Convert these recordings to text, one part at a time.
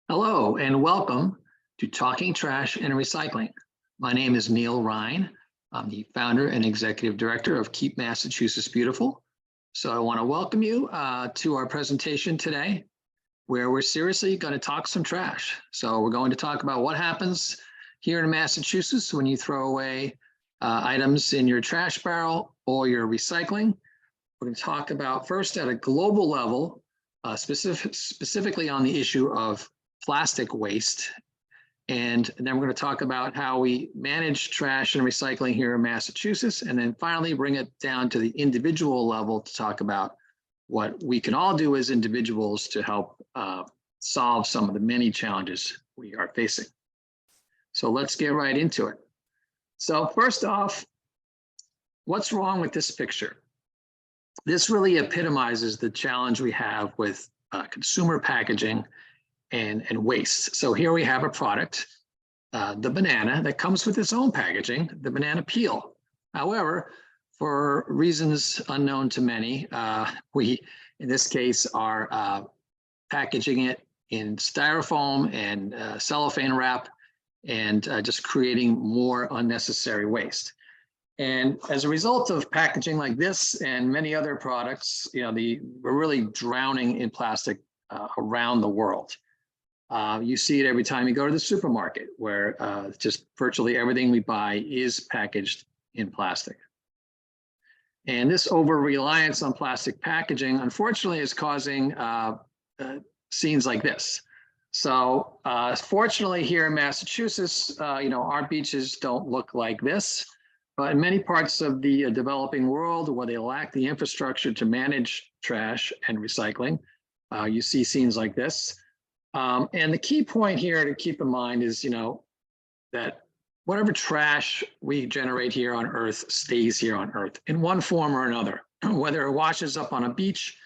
Hello and welcome to Talking Trash and Recycling. My name is Neil Ryan. I'm the founder and executive director of Keep Massachusetts Beautiful. So I want to welcome you to our presentation today, where we're seriously going to talk some trash. So we're going to talk about what happens here in Massachusetts when you throw away items in your trash barrel or your recycling. We're going to talk about first at a global level, specifically on the issue of plastic waste. And then we're going to talk about how we manage trash and recycling here in Massachusetts. And then finally, bring it down to the individual level to talk about what we can all do as individuals to help solve some of the many challenges we are facing. So let's get right into it. So first off, what's wrong with this picture? This really epitomizes the challenge we have with consumer packaging and waste. So here we have a product, the banana, that comes with its own packaging, the banana peel. However, for reasons unknown to many, we, in this case, are packaging it in styrofoam and cellophane wrap and just creating more unnecessary waste. And as a result of packaging like this and many other products, we're really drowning in plastic around the world. You see it every time you go to the supermarket, where just virtually everything we buy is packaged in plastic. And this over-reliance on plastic packaging, unfortunately, is causing scenes like this. So fortunately here in Massachusetts, our beaches don't look like this. But in many parts of the developing world where they lack the infrastructure to manage trash and recycling, you see scenes like this. And the key point here to keep in mind is, that whatever trash we generate here on Earth stays here on Earth in one form or another, whether it washes up on a beach,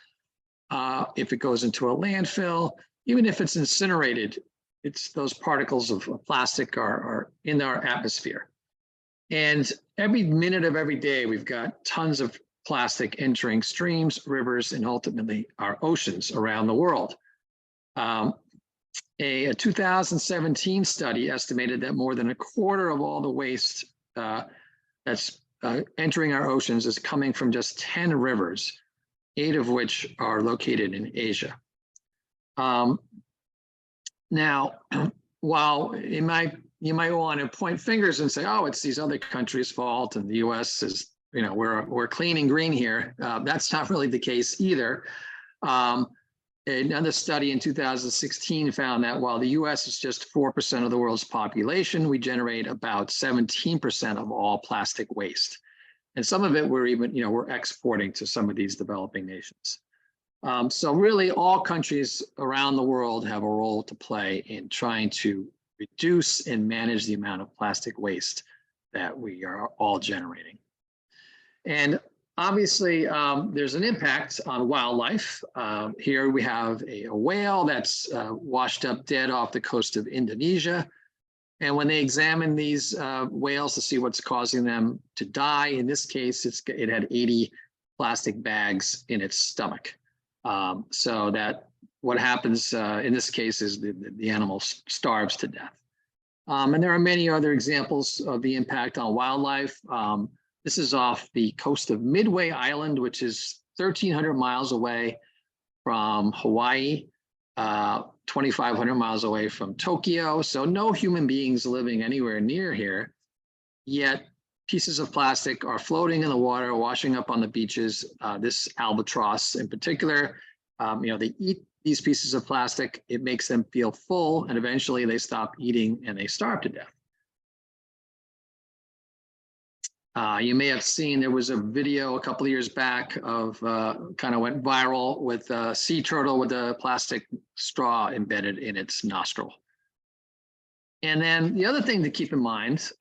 if it goes into a landfill, even if it's incinerated, those particles of plastic are in our atmosphere. And every minute of every day, we've got tons of plastic entering streams, rivers, and ultimately our oceans around the world. A 2017 study estimated that more than a quarter of all the waste that's entering our oceans is coming from just 10 rivers, 8 of which are located in Asia. Now, while you might want to point fingers and say, oh, it's these other countries' fault and the US is, we're clean and green here. That's not really the case either. Another study in 2016 found that while the US is just 4% of the world's population, we generate about 17% of all plastic waste. And some of it we're exporting to some of these developing nations. So really all countries around the world have a role to play in trying to reduce and manage the amount of plastic waste that we are all generating. And obviously, there's an impact on wildlife. Here we have a whale that's washed up dead off the coast of Indonesia. And when they examine these whales to see what's causing them to die, in this case, it had 80 plastic bags in its stomach. So that what happens in this case is the animal starves to death. And there are many other examples of the impact on wildlife. This is off the coast of Midway Island, which is 1,300 miles away from Hawaii, 2,500 miles away from Tokyo. So no human beings living anywhere near here, yet pieces of plastic are floating in the water, washing up on the beaches. This albatross in particular, they eat these pieces of plastic. It makes them feel full, and eventually they stop eating and they starve to death. You may have seen there was a video a couple of years back of kind of went viral with a sea turtle with a plastic straw embedded in its nostril. And then the other thing to keep in mind,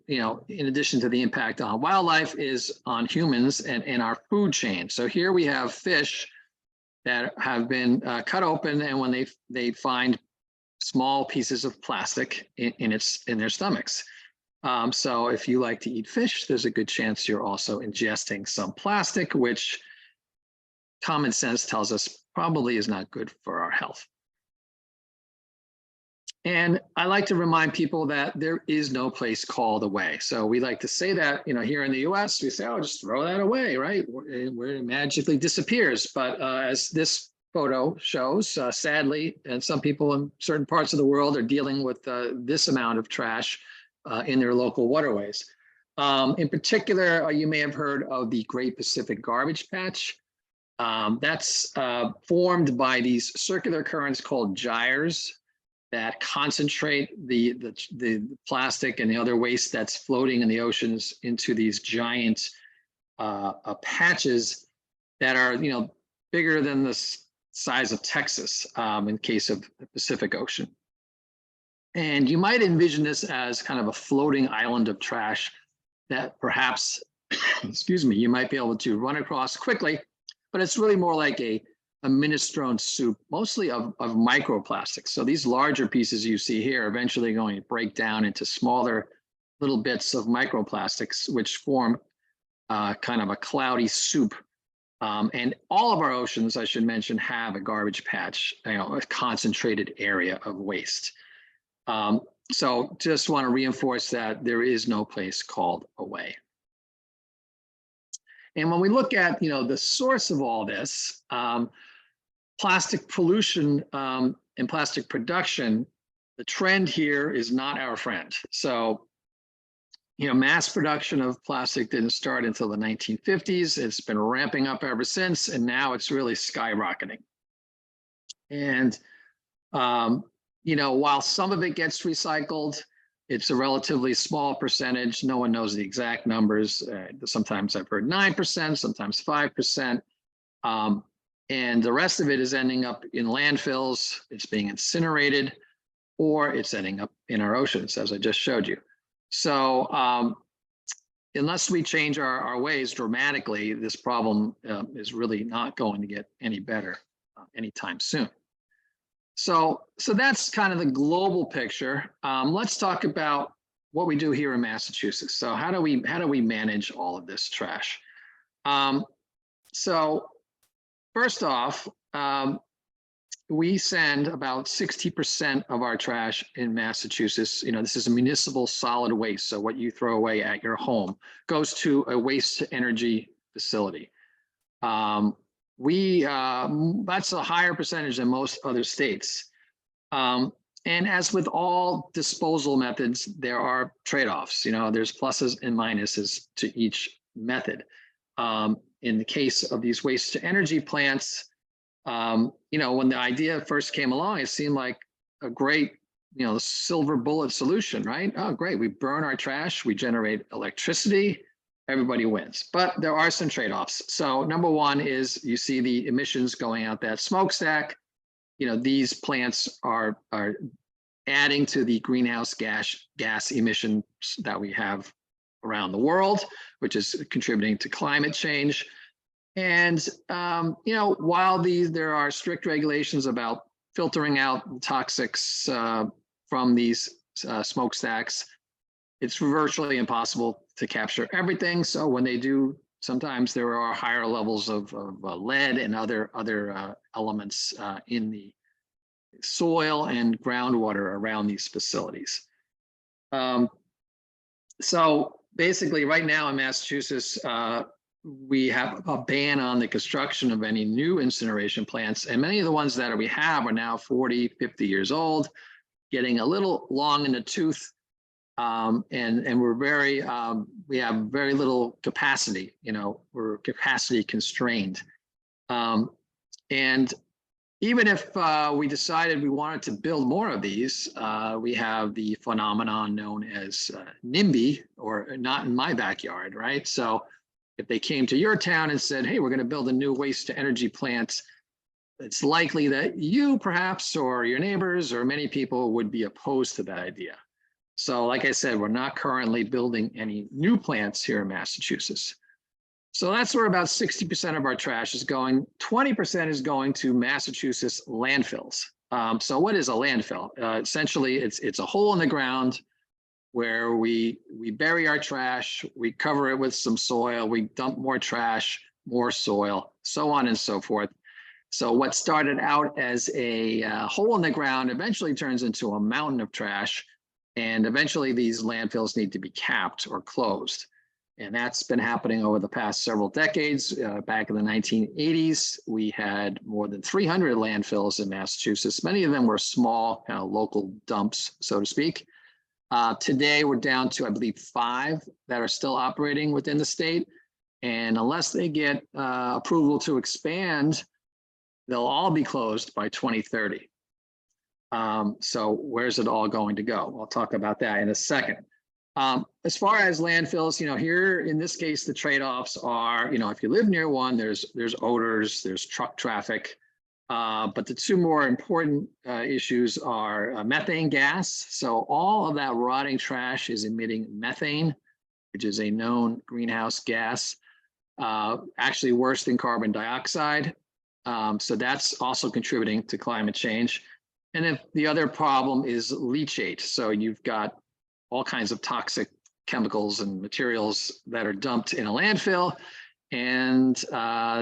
in addition to the impact on wildlife, is on humans and our food chain. So here we have fish that have been cut open, and when they find small pieces of plastic in their stomachs. So if you like to eat fish, there's a good chance you're also ingesting some plastic, which common sense tells us probably is not good for our health. And I like to remind people that there is no place called away. So we like to say that, here in the US, we say, oh, just throw that away, right? Where it magically disappears. But as this photo shows, sadly, and some people in certain parts of the world are dealing with this amount of trash in their local waterways. In particular, you may have heard of the Great Pacific Garbage Patch. That's formed by these circular currents called gyres that concentrate the plastic and the other waste that's floating in the oceans into these giant patches that are, bigger than the size of Texas in case of the Pacific Ocean. And you might envision this as kind of a floating island of trash that perhaps, excuse me, you might be able to run across quickly, but it's really more like a minestrone soup, mostly of microplastics. So these larger pieces you see here are eventually going to break down into smaller little bits of microplastics, which form kind of a cloudy soup. And all of our oceans, I should mention, have a garbage patch, a concentrated area of waste. So just want to reinforce that there is no place called away. And when we look at, the source of all this, plastic pollution and plastic production, the trend here is not our friend. So, mass production of plastic didn't start until the 1950s. It's been ramping up ever since, and now it's really skyrocketing. And, while some of it gets recycled, it's a relatively small percentage. No one knows the exact numbers. Sometimes I've heard 9%, sometimes 5%. And the rest of it is ending up in landfills, it's being incinerated, or it's ending up in our oceans, as I just showed you. So unless we change our ways dramatically, this problem is really not going to get any better anytime soon. So that's kind of the global picture. Let's talk about what we do here in Massachusetts. So how do we manage all of this trash? So first off, we send about 60% of our trash in Massachusetts. This is a municipal solid waste. So what you throw away at your home goes to a waste to energy facility. That's a higher percentage than most other states. And as with all disposal methods, there are trade-offs. There's pluses and minuses to each method. In the case of these waste to energy plants, when the idea first came along, it seemed like a great, silver bullet solution, right? Oh, great. We burn our trash, we generate electricity, everybody wins. But there are some trade-offs. So number one is you see the emissions going out that smokestack. These plants are adding to the greenhouse gas emissions that we have around the world, which is contributing to climate change. And, while there are strict regulations about filtering out toxics from these smokestacks, it's virtually impossible to capture everything. So when they do, sometimes there are higher levels of lead and other elements in the soil and groundwater around these facilities. So basically right now in Massachusetts, we have a ban on the construction of any new incineration plants. And many of the ones that we have are now 40, 50 years old, getting a little long in the tooth. And we're we have very little capacity, we're capacity constrained. And even if we decided we wanted to build more of these, we have the phenomenon known as NIMBY, or not in my backyard, right? So if they came to your town and said, hey, we're going to build a new waste to energy plant, it's likely that you perhaps, or your neighbors, or many people would be opposed to that idea. So like I said, we're not currently building any new plants here in Massachusetts. So that's where about 60% of our trash is going. 20% is going to Massachusetts landfills. So what is a landfill? Essentially, it's a hole in the ground where we bury our trash, we cover it with some soil, we dump more trash, more soil, so on and so forth. So what started out as a hole in the ground eventually turns into a mountain of trash. And eventually these landfills need to be capped or closed. And that's been happening over the past several decades. Back in the 1980s, we had more than 300 landfills in Massachusetts. Many of them were small, kind of local dumps, so to speak. Today, we're down to, I believe, 5 that are still operating within the state. And unless they get approval to expand, they'll all be closed by 2030. So where's it all going to go? I'll talk about that in a second. As far as landfills, here in this case, the trade-offs are, if you live near one, there's odors, there's truck traffic. But the 2 more important issues are methane gas. So all of that rotting trash is emitting methane, which is a known greenhouse gas, actually worse than carbon dioxide. So that's also contributing to climate change. And then the other problem is leachate. So you've got all kinds of toxic chemicals and materials that are dumped in a landfill. And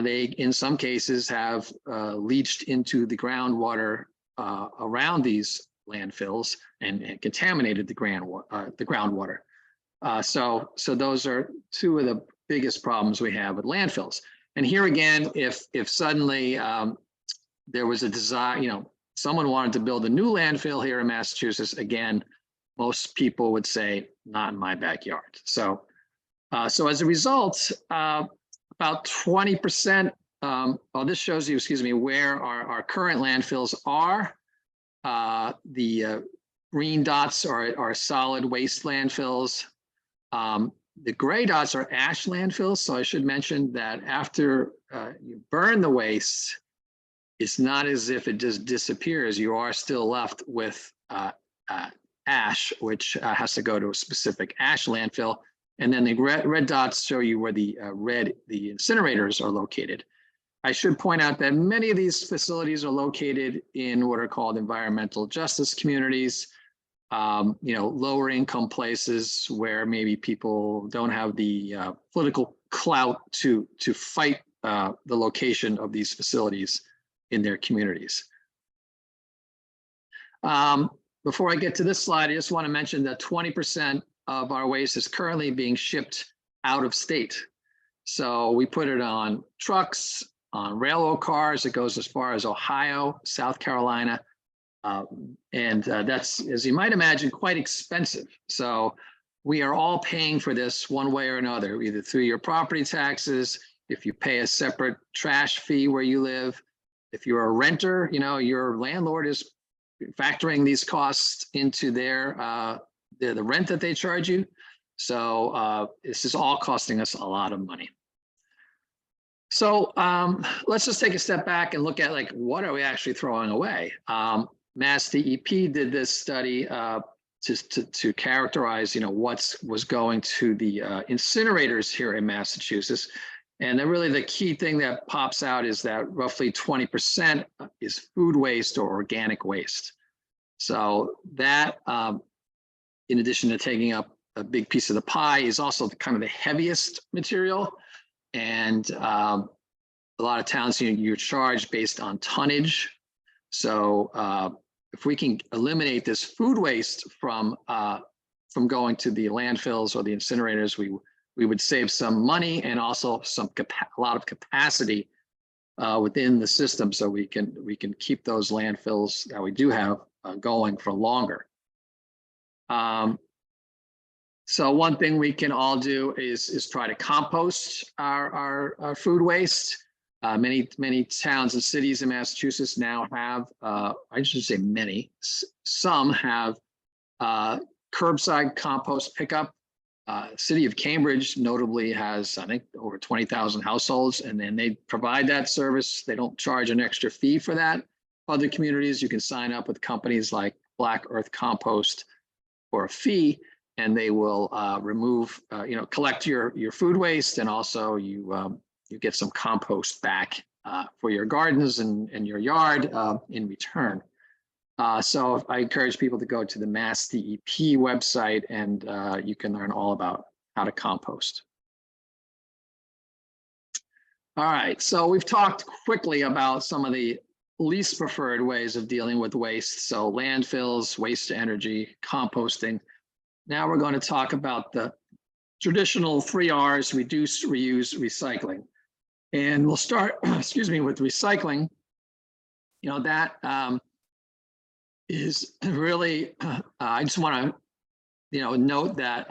they, in some cases, have leached into the groundwater around these landfills and contaminated the groundwater. So those are 2 of the biggest problems we have with landfills. And here again, if suddenly there was a desire, someone wanted to build a new landfill here in Massachusetts, again, most people would say, not in my backyard. So as a result, about 20%, this shows you, where our current landfills are. The green dots are solid waste landfills. The gray dots are ash landfills. So I should mention that after you burn the waste, it's not as if it just disappears. You are still left with ash, which has to go to a specific ash landfill. And then the red dots show you where the incinerators are located. I should point out that many of these facilities are located in what are called environmental justice communities, lower income places where maybe people don't have the political clout to fight the location of these facilities in their communities. Before I get to this slide, I just want to mention that 20% of our waste is currently being shipped out of state. So we put it on trucks, on railroad cars. It goes as far as Ohio, South Carolina. And that's, as you might imagine, quite expensive. So we are all paying for this one way or another, either through your property taxes, if you pay a separate trash fee where you live. If you're a renter, your landlord is factoring these costs into the rent that they charge you. So this is all costing us a lot of money. So let's just take a step back and look at what are we actually throwing away? Mass DEP did this study to characterize, what was going to the incinerators here in Massachusetts. And then really the key thing that pops out is that roughly 20% is food waste or organic waste. So that, in addition to taking up a big piece of the pie, is also kind of the heaviest material. And a lot of towns, you're charged based on tonnage. So if we can eliminate this food waste from going to the landfills or the incinerators, we would save some money and also a lot of capacity within the system, so we can keep those landfills that we do have going for longer. So one thing we can all do is try to compost our food waste. Many towns and cities in Massachusetts now have, I should say many, some have curbside compost pickup. City of Cambridge notably has, I think, over 20,000 households, and then they provide that service. They don't charge an extra fee for that. Other communities, you can sign up with companies like Black Earth Compost for a fee, and they will remove, collect your food waste, and also you get some compost back for your gardens and your yard in return. So I encourage people to go to the Mass DEP website, and you can learn all about how to compost. All right, so we've talked quickly about some of the least preferred ways of dealing with waste. So landfills, waste to energy, composting. Now we're going to talk about the traditional 3 R's: reduce, reuse, recycling. And we'll start, excuse me, with recycling. You know, that is really, I just want to, note that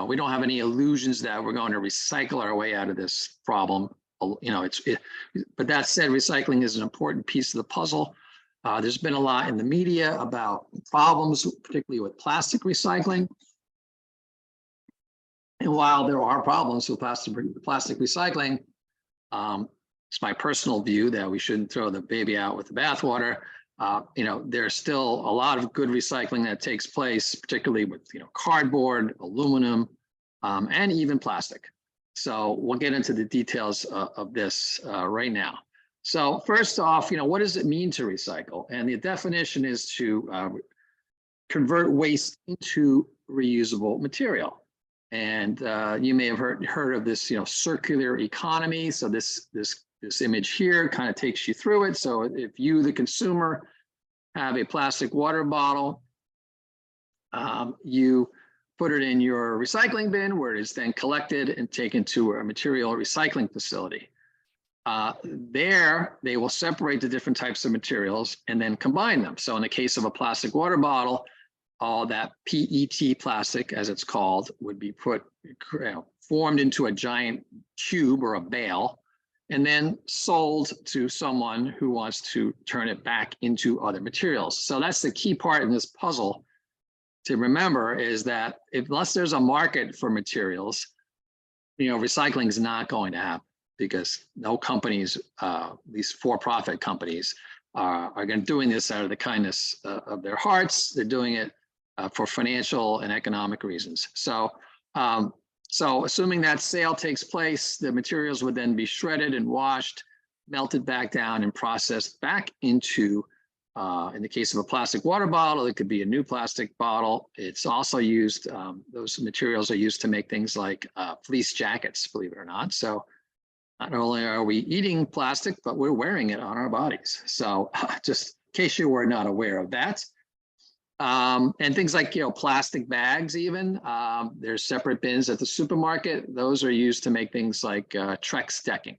we don't have any illusions that we're going to recycle our way out of this problem. But that said, recycling is an important piece of the puzzle. There's been a lot in the media about problems, particularly with plastic recycling. And while there are problems with plastic recycling, it's my personal view that we shouldn't throw the baby out with the bathwater. There's still a lot of good recycling that takes place, particularly with cardboard, aluminum, and even plastic. So we'll get into the details of this right now. So first off, what does it mean to recycle? And the definition is to convert waste into reusable material. And you may have heard of this, circular economy. So this image here kind of takes you through it. So if you, the consumer, have a plastic water bottle, you put it in your recycling bin, where it is then collected and taken to a material recycling facility. There, they will separate the different types of materials and then combine them. So in the case of a plastic water bottle, all that PET plastic, as it's called, would be formed into a giant cube or a bale, and then sold to someone who wants to turn it back into other materials. So that's the key part in this puzzle to remember, is that unless there's a market for materials, recycling is not going to happen, because no companies, these for-profit companies, are going to doing this out of the kindness of their hearts. They're doing it for financial and economic reasons. So assuming that sale takes place, the materials would then be shredded and washed, melted back down, and processed back into, in the case of a plastic water bottle, it could be a new plastic bottle. It's also used, those materials are used to make things like fleece jackets, believe it or not. So not only are we eating plastic, but we're wearing it on our bodies. So just in case you were not aware of that. And things like, plastic bags even, there's separate bins at the supermarket. Those are used to make things like Trex decking.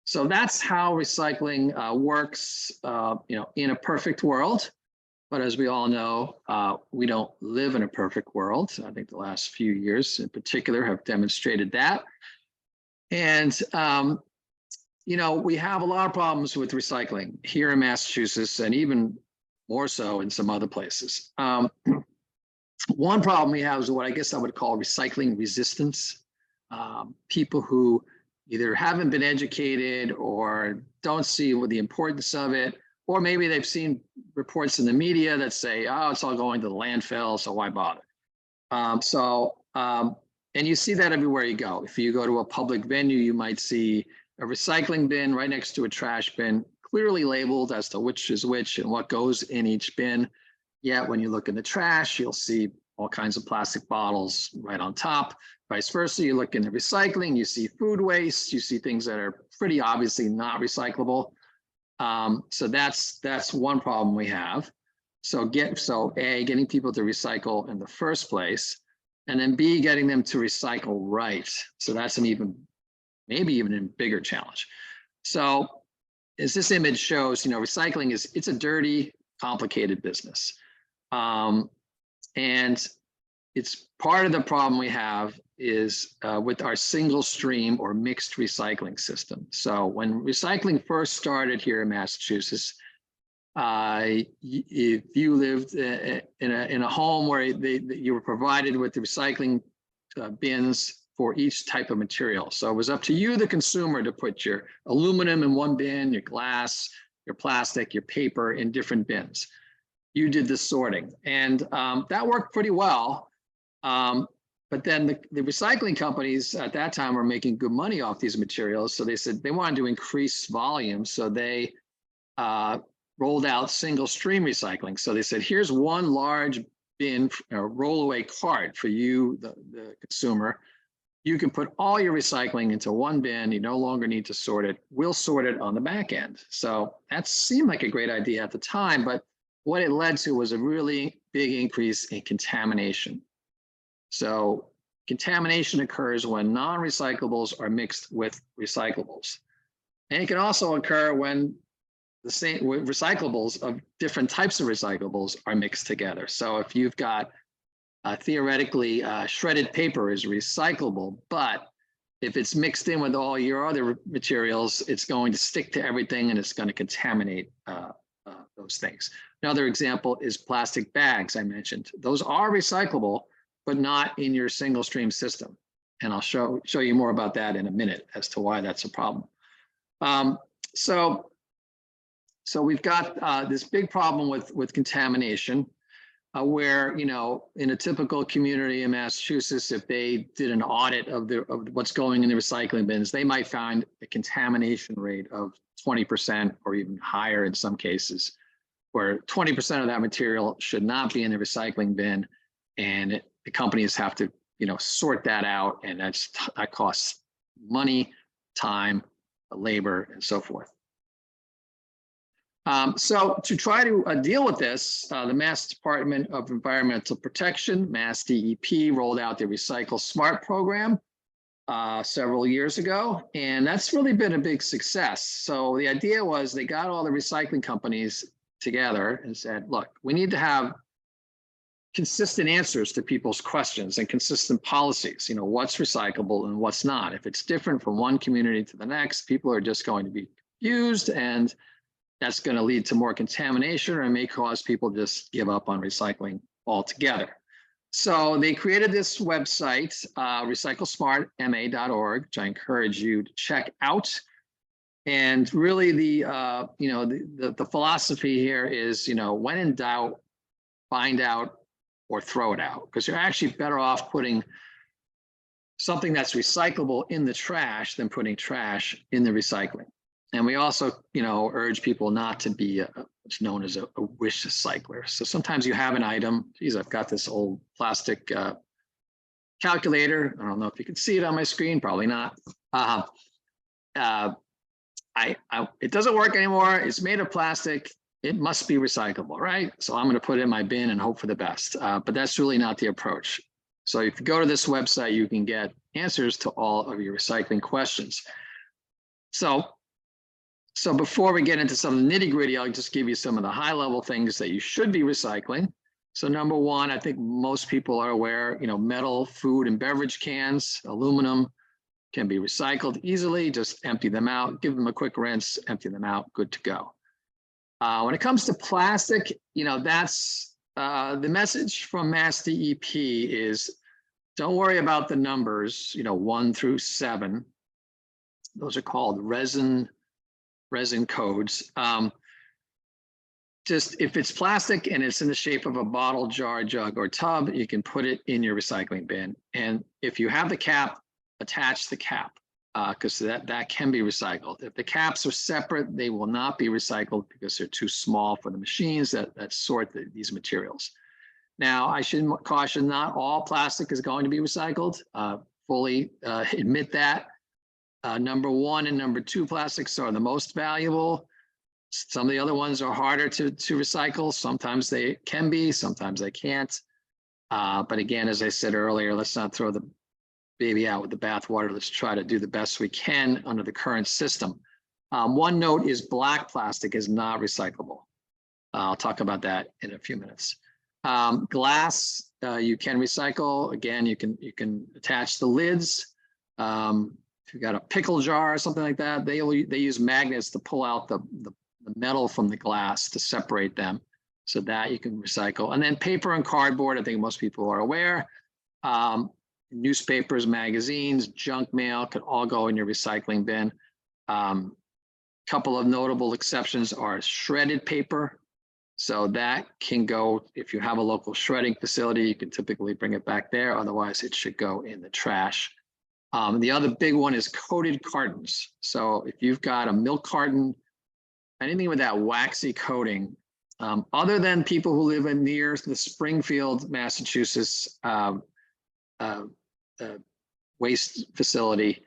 So that's how recycling works, in a perfect world. But as we all know, we don't live in a perfect world. I think the last few years in particular have demonstrated that. And, we have a lot of problems with recycling here in Massachusetts, and even more so in some other places. One problem we have is what I guess I would call recycling resistance. People who either haven't been educated or don't see the importance of it, or maybe they've seen reports in the media that say, oh, it's all going to the landfill, so why bother? And you see that everywhere you go. If you go to a public venue, you might see a recycling bin right next to a trash bin, clearly labeled as to which is which and what goes in each bin. Yet when you look in the trash, you'll see all kinds of plastic bottles right on top. Vice versa, you look in the recycling, you see food waste, you see things that are pretty obviously not recyclable. So that's one problem we have. So A, getting people to recycle in the first place, and then B, getting them to recycle right. So that's maybe even a bigger challenge. So as this image shows, recycling it's a dirty, complicated business. And it's part of the problem we have is with our single stream or mixed recycling system. So when recycling first started here in Massachusetts, if you lived in a home where you were provided with the recycling bins for each type of material. So it was up to you, the consumer, to put your aluminum in one bin, your glass, your plastic, your paper in different bins. You did the sorting, and that worked pretty well. But then the recycling companies at that time were making good money off these materials. So they said they wanted to increase volume. So they rolled out single stream recycling. So they said, here's one large bin, roll away cart for you, the consumer. you can put all your recycling into one bin. You no longer need to sort it. We'll sort it on the back end. So that seemed like a great idea at the time, but what it led to was a really big increase in contamination. So contamination occurs when non-recyclables are mixed with recyclables. And it can also occur when the same recyclables of different types of recyclables are mixed together. So if you've got theoretically shredded paper is recyclable, but if it's mixed in with all your other materials, it's going to stick to everything and it's going to contaminate those things. Another example is plastic bags I mentioned. Those are recyclable, but not in your single stream system. And I'll show you more about that in a minute as to why that's a problem. So we've got this big problem with contamination where, you know, in a typical community in Massachusetts, if they did an audit of what's going in the recycling bins, they might find a contamination rate of 20% or even higher in some cases, where 20% of that material should not be in the recycling bin, and the companies have to, you know, sort that out, and that costs money, time, labor, and so forth. So to try to deal with this, the Mass Department of Environmental Protection, Mass DEP, rolled out the Recycle Smart program several years ago, and that's really been a big success. So the idea was they got all the recycling companies together and said, look, we need to have consistent answers to people's questions and consistent policies, you know, what's recyclable and what's not. If it's different from one community to the next, people are just going to be confused, and that's going to lead to more contamination, or it may cause people to just give up on recycling altogether. So they created this website, recyclesmartma.org, which I encourage you to check out. And really the philosophy here is, you know, when in doubt, find out or throw it out, because you're actually better off putting something that's recyclable in the trash than putting trash in the recycling. And we also, you know, urge people not to be what's known as a wish cycler. So sometimes you have an item, geez, I've got this old plastic calculator. I don't know if you can see it on my screen, probably not. It doesn't work anymore. It's made of plastic. It must be recyclable, right? So I'm going to put it in my bin and hope for the best. But that's really not the approach. So if you go to this website, you can get answers to all of your recycling questions. So before we get into some of the nitty gritty, I'll just give you some of the high level things that you should be recycling. So number one, I think most people are aware, you know, metal, food and beverage cans, aluminum can be recycled easily. Just empty them out, give them a quick rinse, empty them out, good to go. When it comes to plastic, you know, that's the message from Mass DEP is don't worry about the numbers, you know, 1 through 7. Those are called resin codes. Just if it's plastic and it's in the shape of a bottle, jar, jug, or tub, you can put it in your recycling bin. And if you have the cap, attach the cap because that can be recycled. If the caps are separate, they will not be recycled because they're too small for the machines that sort these materials. Now, I should caution, not all plastic is going to be recycled. Fully admit that. Number 1 and number 2 plastics are the most valuable. Some of the other ones are harder to recycle. Sometimes they can be, sometimes they can't. But again, as I said earlier, let's not throw the baby out with the bathwater. Let's try to do the best we can under the current system. One note is black plastic is not recyclable. I'll talk about that in a few minutes. Glass, you can recycle. Again, you can attach the lids. If you've got a pickle jar or something like that, they use magnets to pull out the metal from the glass to separate them, so that you can recycle. And then paper and cardboard, I think most people are aware. Newspapers, magazines, junk mail could all go in your recycling bin. Couple of notable exceptions are shredded paper. So that can go, if you have a local shredding facility, you can typically bring it back there. Otherwise, it should go in the trash. The other big one is coated cartons. So if you've got a milk carton, anything with that waxy coating, other than people who live near the Springfield, Massachusetts waste facility,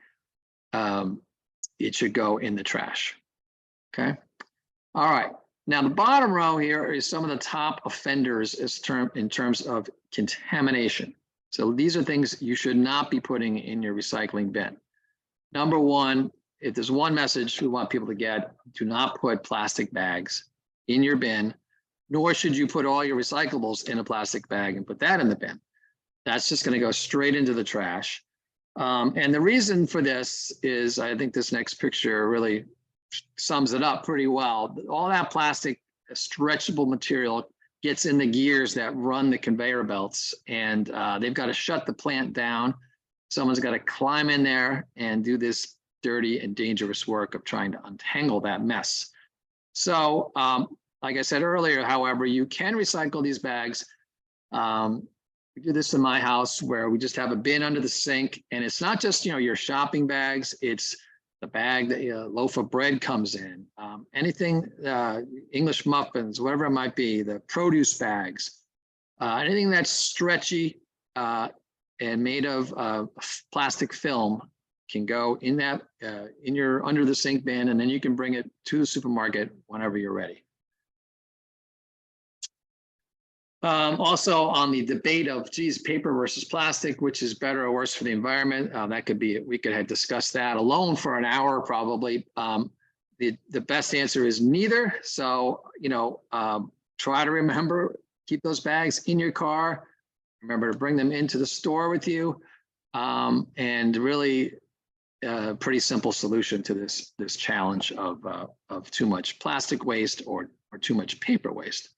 it should go in the trash. Okay. All right. Now the bottom row here is some of the top offenders in terms of contamination. So these are things you should not be putting in your recycling bin. Number one, if there's one message we want people to get, do not put plastic bags in your bin, nor should you put all your recyclables in a plastic bag and put that in the bin. That's just going to go straight into the trash. And the reason for this is, I think this next picture really sums it up pretty well. All that plastic stretchable material gets in the gears that run the conveyor belts, and they've got to shut the plant down. Someone's got to climb in there and do this dirty and dangerous work of trying to untangle that mess. So, like I said earlier, however, you can recycle these bags. We do this in my house where we just have a bin under the sink, and it's not just, your shopping bags, it's the bag that a loaf of bread comes in, anything, English muffins, whatever it might be, the produce bags, anything that's stretchy and made of plastic film can go in that, in your under the sink bin, and then you can bring it to the supermarket whenever you're ready. Also on the debate of, geez, paper versus plastic, which is better or worse for the environment, that could be, we could have discussed that alone for an hour probably. The best answer is neither. So, try to remember, keep those bags in your car. Remember to bring them into the store with you. And really pretty simple solution to this challenge of too much plastic waste or too much paper waste.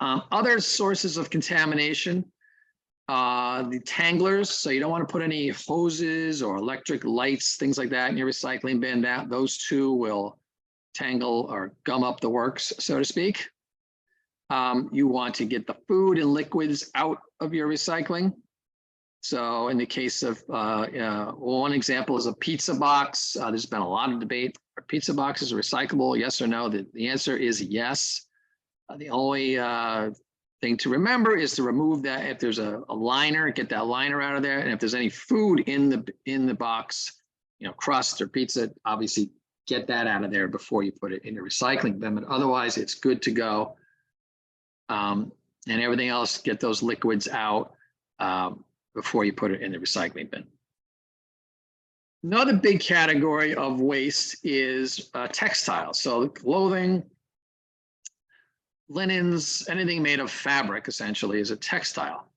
Other sources of contamination, the tanglers. So you don't want to put any hoses or electric lights, things like that in your recycling bin. Those two will tangle or gum up the works, so to speak. You want to get the food and liquids out of your recycling. So in the case of one example is a pizza box. There's been a lot of debate. Are pizza boxes recyclable? Yes or no? The answer is yes. The only thing to remember is to remove that. If there's a liner, get that liner out of there. And if there's any food in the box, crust or pizza, obviously get that out of there before you put it in your recycling bin. But otherwise, it's good to go. And everything else, get those liquids out before you put it in the recycling bin. Another big category of waste is textiles. So clothing, linens, anything made of fabric essentially is a textile.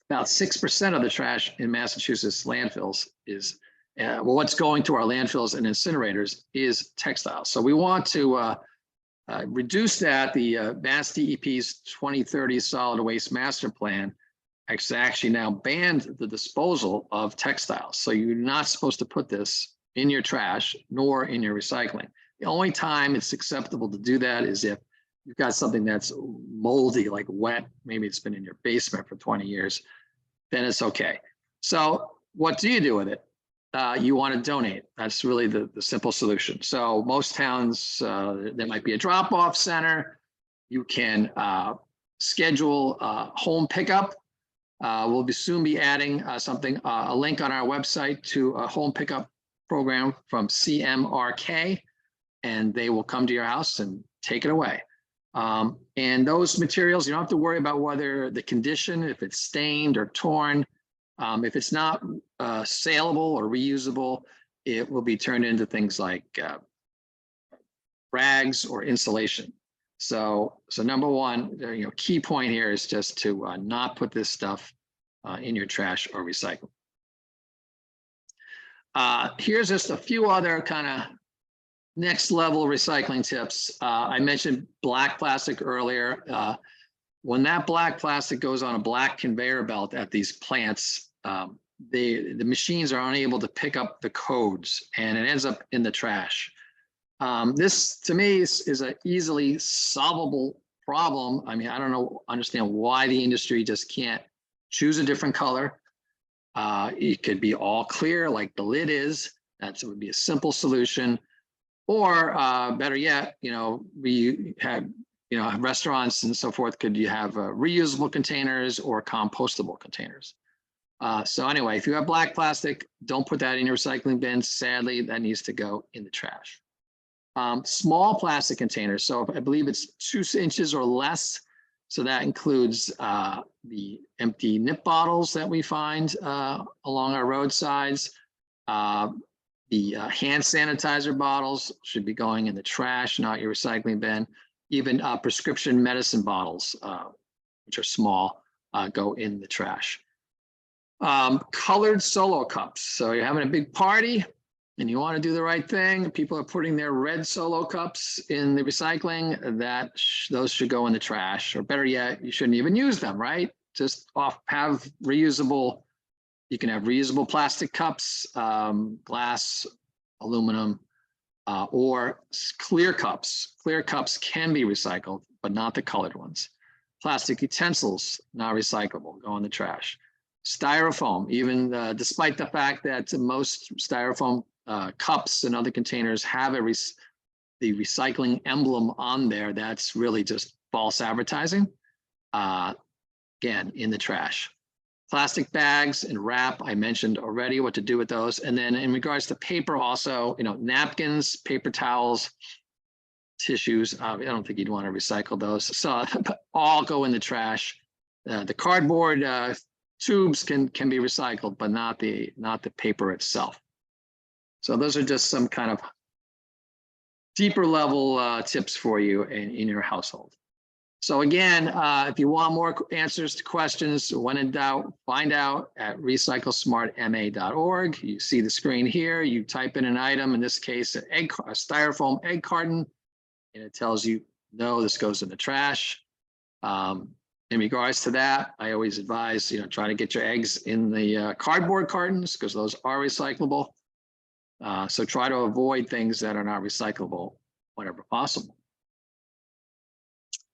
About 6% of the trash in Massachusetts landfills is, what's going to our landfills and incinerators is textiles. So we want to reduce that. The Mass DEP's 2030 Solid Waste Master Plan actually now banned the disposal of textiles. So you're not supposed to put this in your trash nor in your recycling. The only time it's acceptable to do that is if you've got something that's moldy, like wet, maybe it's been in your basement for 20 years, then it's okay. So what do you do with it? You want to donate. That's really the simple solution. So most towns, there might be a drop-off center. You can schedule home pickup. We'll soon be adding a link on our website to a home pickup program from CMRK, and they will come to your house and take it away. And those materials, you don't have to worry about whether the condition, if it's stained or torn, if it's not saleable or reusable, it will be turned into things like rags or insulation. So number one, key point here is just to not put this stuff in your trash or recycle. Here's just a few other kind of next level recycling tips. I mentioned black plastic earlier. When that black plastic goes on a black conveyor belt at these plants, the machines are unable to pick up the codes and it ends up in the trash. This to me is an easily solvable problem. I mean, I don't understand why the industry just can't choose a different color. It could be all clear like the lid is. That would be a simple solution. Or better yet, we have, restaurants and so forth, could you have reusable containers or compostable containers? So anyway, if you have black plastic, don't put that in your recycling bin. Sadly, that needs to go in the trash. Small plastic containers. So I believe it's 2 inches or less. So that includes the empty nip bottles that we find along our roadsides. The hand sanitizer bottles should be going in the trash, not your recycling bin. Even prescription medicine bottles, which are small, go in the trash. Colored Solo cups. So you're having a big party and you want to do the right thing. People are putting their red Solo cups in the recycling. Those should go in the trash, or better yet, you shouldn't even use them, right? Just have reusable. You can have reusable plastic cups, glass, aluminum, or clear cups. Clear cups can be recycled, but not the colored ones. Plastic utensils, not recyclable, go in the trash. Styrofoam, even despite the fact that most styrofoam cups and other containers have the recycling emblem on there, that's really just false advertising. Again, in the trash. Plastic bags and wrap, I mentioned already what to do with those. And then in regards to paper also, napkins, paper towels, tissues, I don't think you'd want to recycle those. So all go in the trash. The cardboard tubes can be recycled, but not the paper itself. So those are just some kind of deeper level tips for you in your household. So again, if you want more answers to questions, when in doubt, find out at recyclesmartma.org. You see the screen here. You type in an item, in this case, a styrofoam egg carton, and it tells you, no, this goes in the trash. In regards to that, I always advise, try to get your eggs in the cardboard cartons because those are recyclable. So try to avoid things that are not recyclable whenever possible.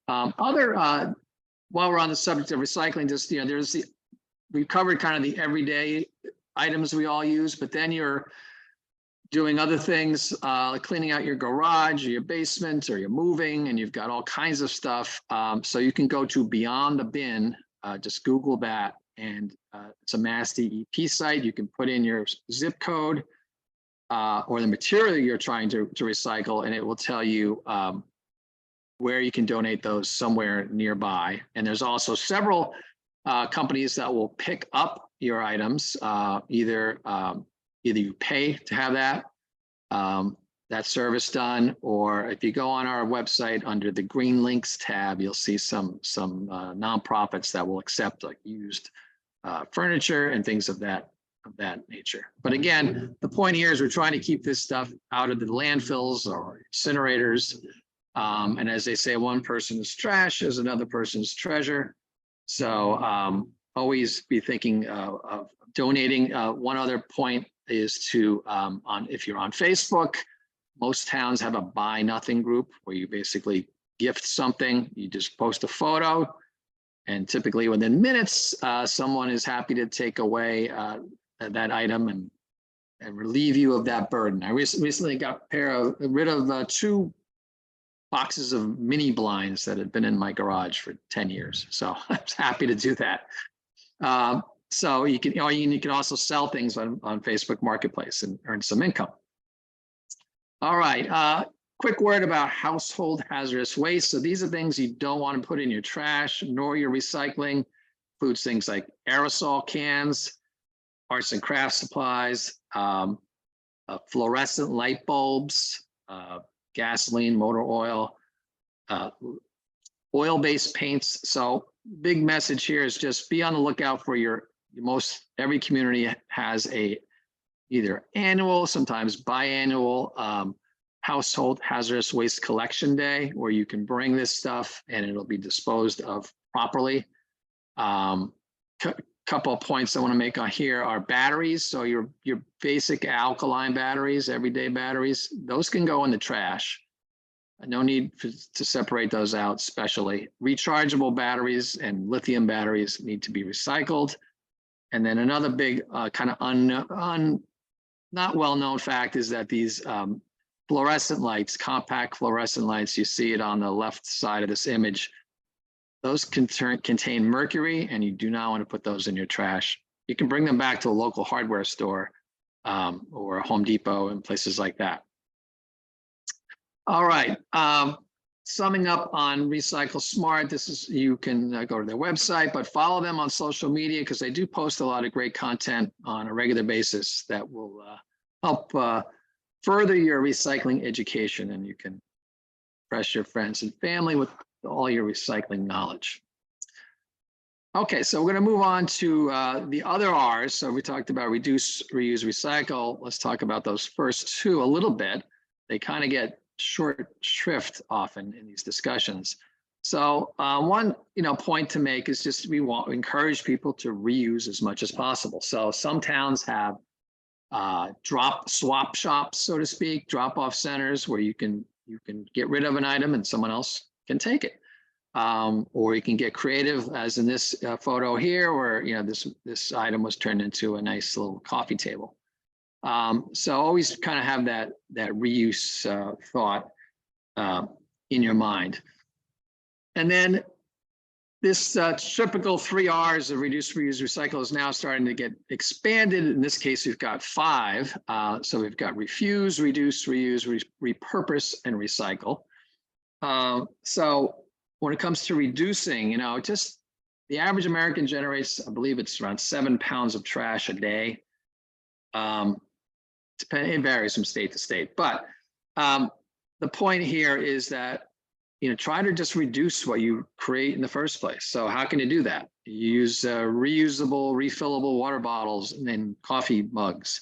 While we're on the subject of recycling, just, we've covered kind of the everyday items we all use, but then you're doing other things, like cleaning out your garage or your basement, or you're moving and you've got all kinds of stuff. So you can go to Beyond the Bin, just Google that, and it's a Mass DEP site. You can put in your zip code or the material you're trying to recycle, and it will tell you where you can donate those somewhere nearby. And there's also several companies that will pick up your items. Either you pay to have that service done, or if you go on our website under the Green Links tab, you'll see some nonprofits that will accept like used furniture and things of that nature. But again, the point here is we're trying to keep this stuff out of the landfills or incinerators. And as they say, one person's trash is another person's treasure. So always be thinking of donating. One other point is to, if you're on Facebook, most towns have a Buy Nothing group where you basically gift something. You just post a photo, and typically within minutes, someone is happy to take away that item and relieve you of that burden. I recently got rid of 2 boxes of mini blinds that had been in my garage for 10 years. So I was happy to do that. So you can also sell things on Facebook Marketplace and earn some income. All right, quick word about household hazardous waste. So these are things you don't want to put in your trash nor your recycling. Includes things like aerosol cans, arts and crafts supplies, fluorescent light bulbs, gasoline, motor oil, oil-based paints. So big message here is just be on the lookout for every community has either annual, sometimes biannual household hazardous waste collection day, where you can bring this stuff and it'll be disposed of properly. Couple of points I want to make on here are batteries. So your basic alkaline batteries, everyday batteries, those can go in the trash. No need to separate those out specially. Rechargeable batteries and lithium batteries need to be recycled. And then another big kind of not well-known fact is that these fluorescent lights, compact fluorescent lights, you see it on the left side of this image, those contain mercury, and you do not want to put those in your trash. you can bring them back to a local hardware store or a Home Depot and places like that. All right. Summing up on Recycle Smart, this is, you can go to their website, but follow them on social media because they do post a lot of great content on a regular basis that will help further your recycling education, and you can impress your friends and family with all your recycling knowledge. Okay, so we're going to move on to the other R's. So we talked about reduce, reuse, recycle. Let's talk about those first two a little bit. They kind of get short shrift often in these discussions. So one point to make is just we want to encourage people to reuse as much as possible. So some towns have swap shops, so to speak, drop-off centers where you can get rid of an item and someone else can take it. Or you can get creative, as in this photo here, where this item was turned into a nice little coffee table. So always kind of have that reuse thought in your mind. And then this typical 3 R's of reduce, reuse, recycle is now starting to get expanded. In this case, we've got 5. So we've got refuse, reduce, reuse, repurpose, and recycle. So when it comes to reducing, just the average American generates, I believe it's around 7 pounds of trash a day. It varies from state to state, but the point here is that try to just reduce what you create in the first place. So how can you do that? You use reusable, refillable water bottles and coffee mugs,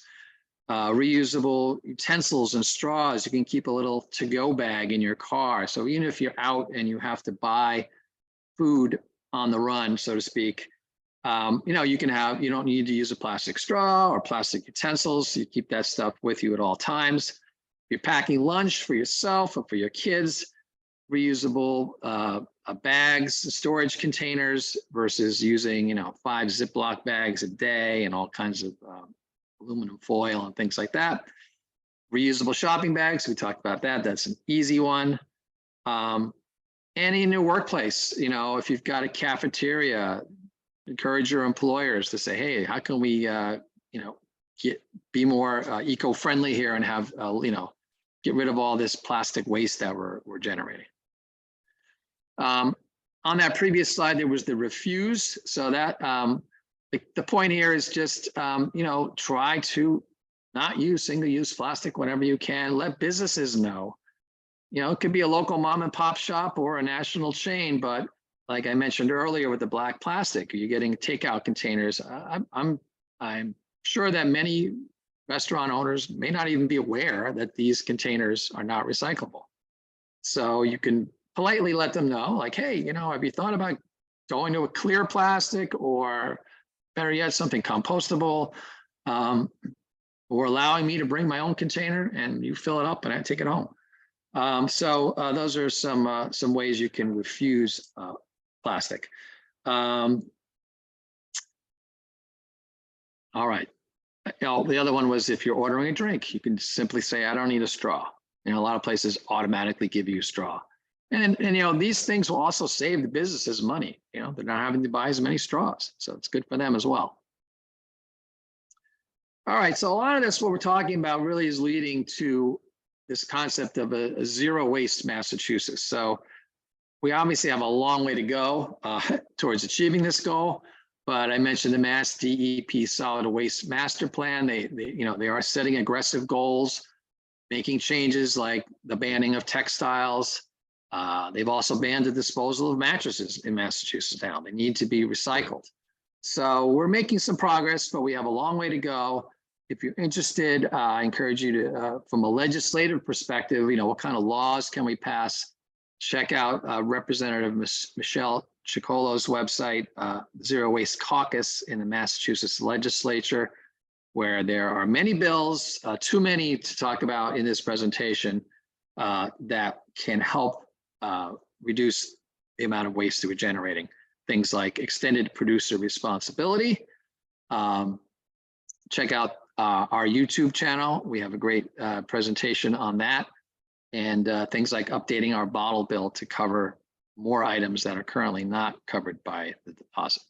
reusable utensils and straws. You can keep a little to-go bag in your car. So even if you're out and you have to buy food on the run, so to speak, you don't need to use a plastic straw or plastic utensils. You keep that stuff with you at all times. If you're packing lunch for yourself or for your kids, reusable bags, storage containers versus using, 5 Ziploc bags a day and all kinds of aluminum foil and things like that. Reusable shopping bags, we talked about that. That's an easy one. And in your workplace, if you've got a cafeteria, encourage your employers to say, hey, how can we, be more eco-friendly here and have, get rid of all this plastic waste that we're generating. On that previous slide, there was the refuse. So that the point here is just, try to not use single-use plastic whenever you can. Let businesses know. It could be a local mom and pop shop or a national chain, but like I mentioned earlier with the black plastic, you're getting takeout containers. I'm sure that many restaurant owners may not even be aware that these containers are not recyclable. So you can politely let them know, like, hey, have you thought about going to a clear plastic, or better yet, something compostable, or allowing me to bring my own container and you fill it up and I take it home. So those are some ways you can refuse plastic. All right. The other one was if you're ordering a drink, you can simply say, I don't need a straw. A lot of places automatically give you a straw. And these things will also save the businesses money. They're not having to buy as many straws. So it's good for them as well. All right. So a lot of this, what we're talking about really is leading to this concept of a zero waste Massachusetts. So we obviously have a long way to go towards achieving this goal, but I mentioned the Mass DEP Solid Waste Master Plan. They are setting aggressive goals, making changes like the banning of textiles. They've also banned the disposal of mattresses in Massachusetts now. They need to be recycled. So we're making some progress, but we have a long way to go. If you're interested, I encourage you to, from a legislative perspective, what kind of laws can we pass? Check out Representative Michelle Chicolo's website, Zero Waste Caucus in the Massachusetts legislature, where there are many bills, too many to talk about in this presentation, that can help reduce the amount of waste that we're generating. Things like extended producer responsibility. Check out our YouTube channel. We have a great presentation on that. And things like updating our bottle bill to cover more items that are currently not covered by the deposit.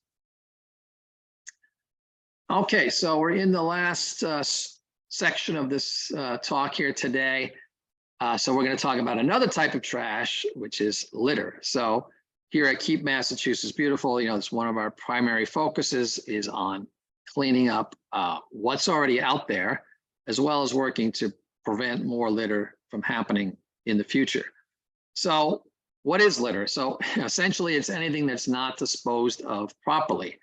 Okay, so we're in the last section of this talk here today. So we're going to talk about another type of trash, which is litter. So here at Keep Massachusetts Beautiful, it's one of our primary focuses is on cleaning up what's already out there, as well as working to prevent more litter from happening in the future. So what is litter? So essentially, it's anything that's not disposed of properly.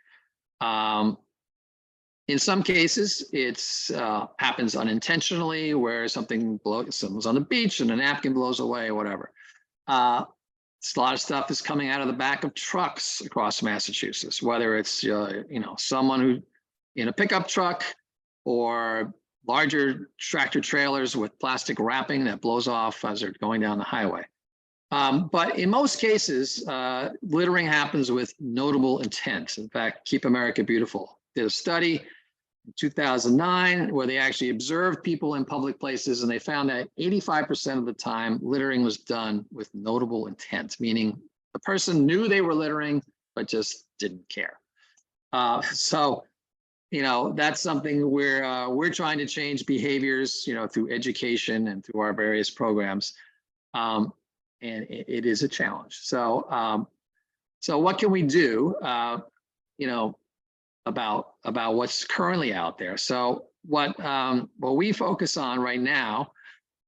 In some cases, it's happens unintentionally, where someone's on the beach and a napkin blows away or whatever. A lot of stuff is coming out of the back of trucks across Massachusetts, whether it's someone who in a pickup truck or larger tractor trailers with plastic wrapping that blows off as they're going down the highway. But in most cases, littering happens with notable intent. In fact, Keep America Beautiful did a study in 2009 where they actually observed people in public places, and they found that 85% of the time littering was done with notable intent, meaning the person knew they were littering but just didn't care. So that's something we're trying to change behaviors, through education and through our various programs, and it is a challenge. So what can we do? About what's currently out there. So what we focus on right now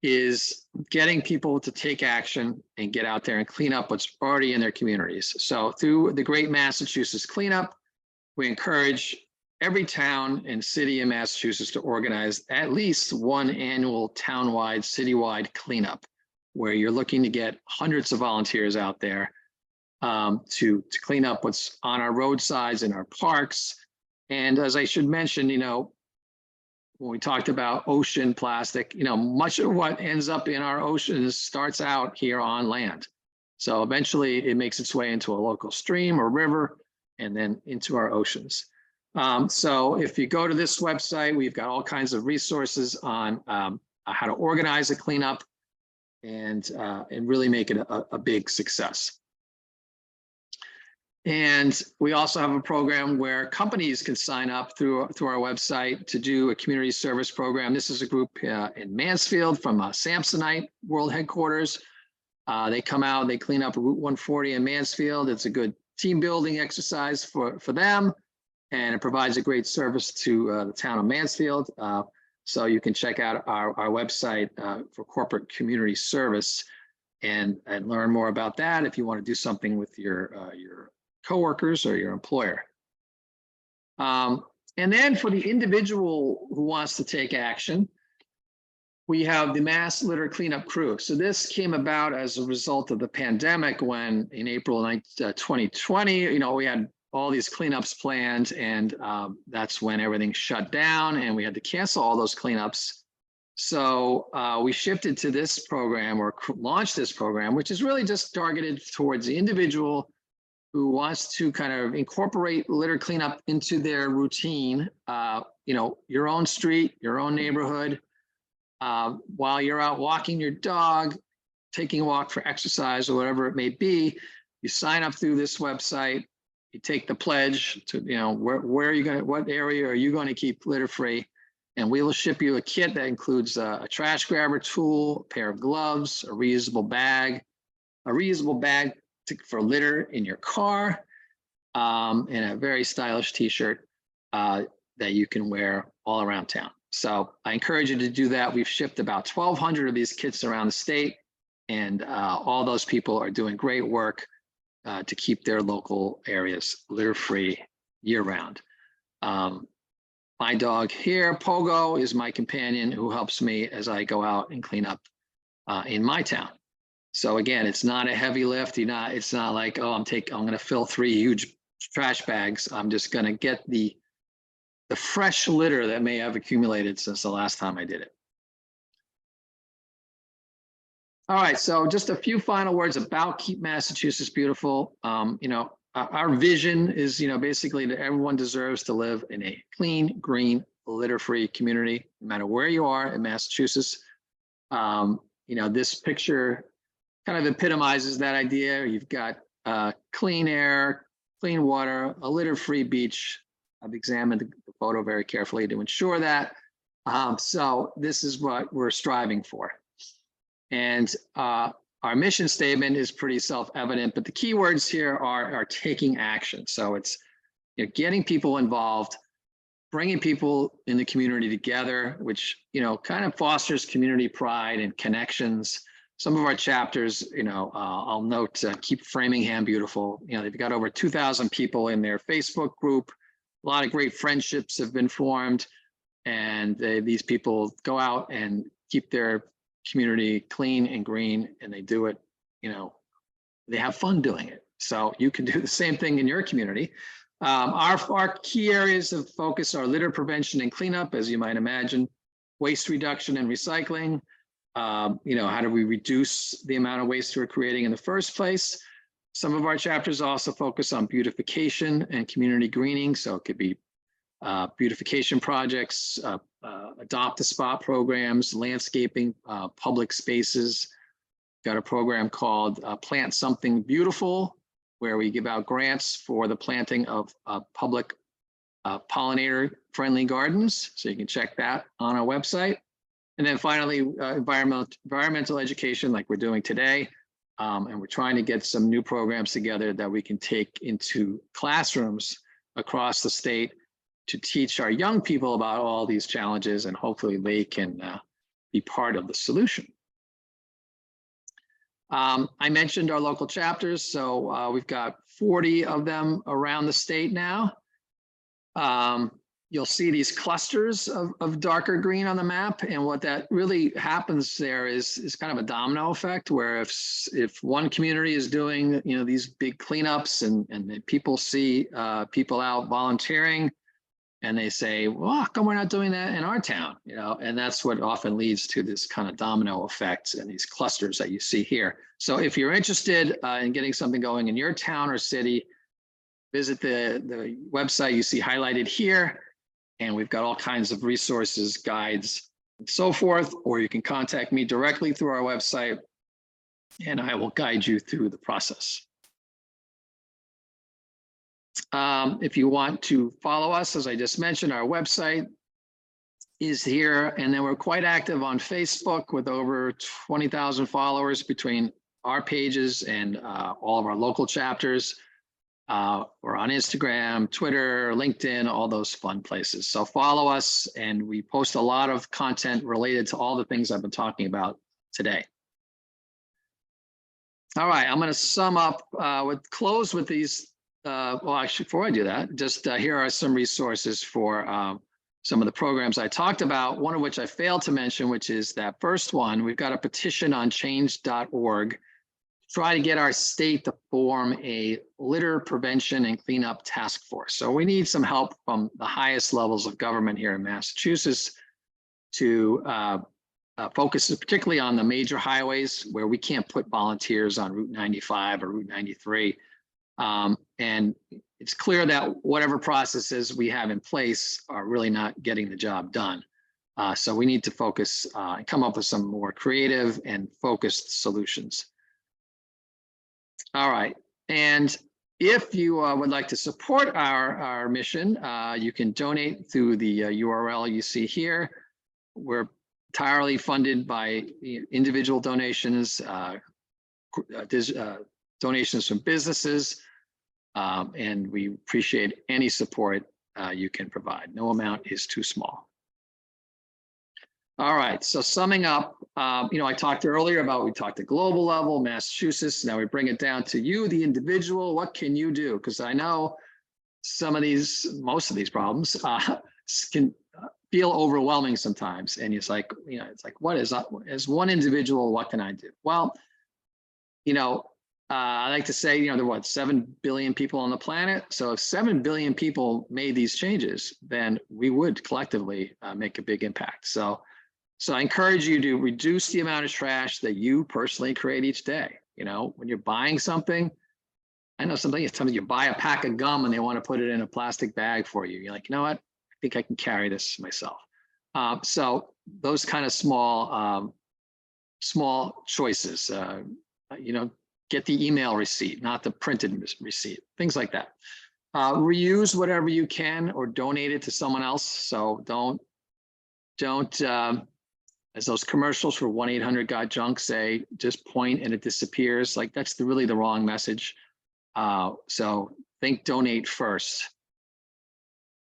is getting people to take action and get out there and clean up what's already in their communities. So through the Great Massachusetts Cleanup, we encourage every town and city in Massachusetts to organize at least one annual townwide, citywide cleanup, where you're looking to get hundreds of volunteers out there to clean up what's on our roadsides and our parks. And as I should mention, when we talked about ocean plastic, much of what ends up in our oceans starts out here on land. So eventually it makes its way into a local stream or river and then into our oceans. So if you go to this website, we've got all kinds of resources on how to organize a cleanup and really make it a big success. And we also have a program where companies can sign up through our website to do a community service program. This is a group in Mansfield from Samsonite World Headquarters. They come out, they clean up Route 140 in Mansfield. It's a good team building exercise for them, and it provides a great service to the town of Mansfield. So you can check out our website for corporate community service and learn more about that if you want to do something with your coworkers or your employer. And then for the individual who wants to take action, we have the Mass Litter Cleanup Crew. So this came about as a result of the pandemic, when in April 2020, we had all these cleanups planned, and that's when everything shut down and we had to cancel all those cleanups. So we shifted to this program, or launched this program, which is really just targeted towards the individual who wants to kind of incorporate litter cleanup into their routine, your own street, your own neighborhood, while you're out walking your dog, taking a walk for exercise or whatever it may be. You sign up through this website, you take the pledge to, what area are you going to keep litter free? And we will ship you a kit that includes a trash grabber tool, a pair of gloves, a reusable bag for litter in your car, and a very stylish t-shirt that you can wear all around town. So I encourage you to do that. We've shipped about 1,200 of these kits around the state, and all those people are doing great work to keep their local areas litter-free year-round. My dog here, Pogo, is my companion who helps me as I go out and clean up in my town. So again, it's not a heavy lift. It's not like, oh, I'm going to fill 3 huge trash bags. I'm just going to get the fresh litter that may have accumulated since the last time I did it. All right, so just a few final words about Keep Massachusetts Beautiful. Our vision is, basically that everyone deserves to live in a clean, green, litter-free community, no matter where you are in Massachusetts. This picture kind of epitomizes that idea. You've got clean air, clean water, a litter-free beach, I've examined the photo very carefully to ensure that. So this is what we're striving for. And our mission statement is pretty self-evident, but the key words here are taking action. So it's getting people involved, bringing people in the community together, which kind of fosters community pride and connections. Some of our chapters, I'll note, Keep Framingham Beautiful. They've got over 2,000 people in their Facebook group. A lot of great friendships have been formed, and these people go out and keep their community clean and green, and they do it, they have fun doing it. So you can do the same thing in your community. Our key areas of focus are litter prevention and cleanup, as you might imagine, waste reduction and recycling. How do we reduce the amount of waste we're creating in the first place? Some of our chapters also focus on beautification and community greening. So it could be beautification projects, adopt a spot programs, landscaping, public spaces. Got a program called Plant Something Beautiful, where we give out grants for the planting of public pollinator-friendly gardens. So you can check that on our website. And then finally, environmental education, like we're doing today. And we're trying to get some new programs together that we can take into classrooms across the state to teach our young people about all these challenges, and hopefully they can be part of the solution. I mentioned our local chapters, so we've got 40 of them around the state now. You'll see these clusters of darker green on the map, and what that really happens there is kind of a domino effect, where if one community is doing these big cleanups and people see people out volunteering, and they say, well, how come we're not doing that in our town? And that's what often leads to this kind of domino effect and these clusters that you see here. So if you're interested in getting something going in your town or city, visit the website you see highlighted here. And we've got all kinds of resources, guides, and so forth, or you can contact me directly through our website, and I will guide you through the process. If you want to follow us, as I just mentioned, our website is here, and then we're quite active on Facebook with over 20,000 followers between our pages and all of our local chapters. We're on Instagram, Twitter, LinkedIn, all those fun places. So follow us, and we post a lot of content related to all the things I've been talking about today. All right, I'm going to sum up close with these. Well, actually, before I do that, just here are some resources for some of the programs I talked about, one of which I failed to mention, which is that first one. We've got a petition on change.org. Try to get our state to form a litter prevention and cleanup task force. So we need some help from the highest levels of government here in Massachusetts to focus particularly on the major highways where we can't put volunteers on Route 95 or Route 93. And it's clear that whatever processes we have in place are really not getting the job done. So we need to focus and come up with some more creative and focused solutions. All right, and if you would like to support our mission, you can donate through the URL you see here. We're entirely funded by individual donations, donations from businesses, and we appreciate any support you can provide. No amount is too small. All right, so summing up, I talked earlier about, we talked at global level, Massachusetts, now we bring it down to you, the individual. What can you do? Because I know most of these problems can feel overwhelming sometimes. And it's like, what is, as one individual, what can I do? Well, I like to say, there are what, 7 billion people on the planet. So if 7 billion people made these changes, then we would collectively make a big impact. So I encourage you to reduce the amount of trash that you personally create each day. When you're buying something, I know sometimes you buy a pack of gum and they want to put it in a plastic bag for you. You're like, you know what? I think I can carry this myself. So those kind of small choices, get the email receipt, not the printed receipt, things like that. Reuse whatever you can or donate it to someone else. So don't, as those commercials for 1-800-GOT-JUNK say, just point and it disappears. Like that's really the wrong message. So think donate first.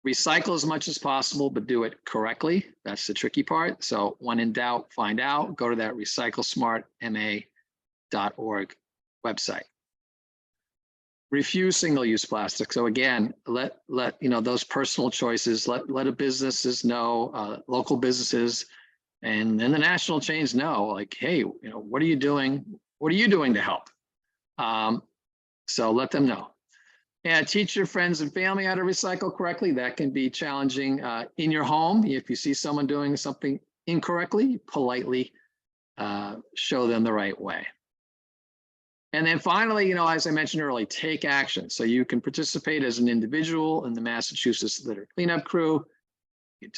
Recycle as much as possible, but do it correctly. That's the tricky part. So when in doubt, find out. Go to that recyclesmartma.org website. Refuse single-use plastic. So again, let you know those personal choices. Let businesses know, local businesses, and then the national chains know. Like, hey, you know, what are you doing? What are you doing to help? So let them know. And teach your friends and family how to recycle correctly. That can be challenging in your home. If you see someone doing something incorrectly, politely show them the right way. And then finally, you know, as I mentioned earlier, take action. So you can participate as an individual in the Massachusetts litter cleanup crew. If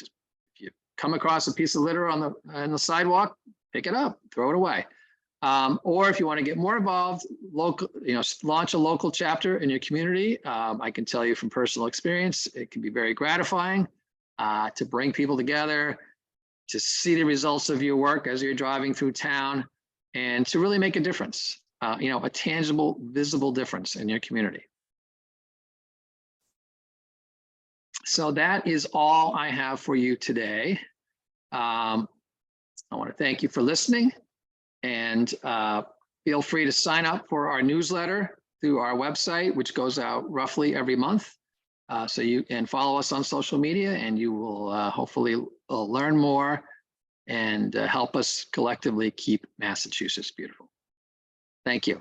you come across a piece of litter on the sidewalk, pick it up, throw it away. Or if you want to get more involved, launch a local chapter in your community. I can tell you from personal experience, it can be very gratifying to bring people together, to see the results of your work as you're driving through town, and to really make a difference. A tangible, visible difference in your community. So that is all I have for you today. I want to thank you for listening, and feel free to sign up for our newsletter through our website, which goes out roughly every month. So you can follow us on social media, and you will hopefully learn more and help us collectively keep Massachusetts beautiful. Thank you.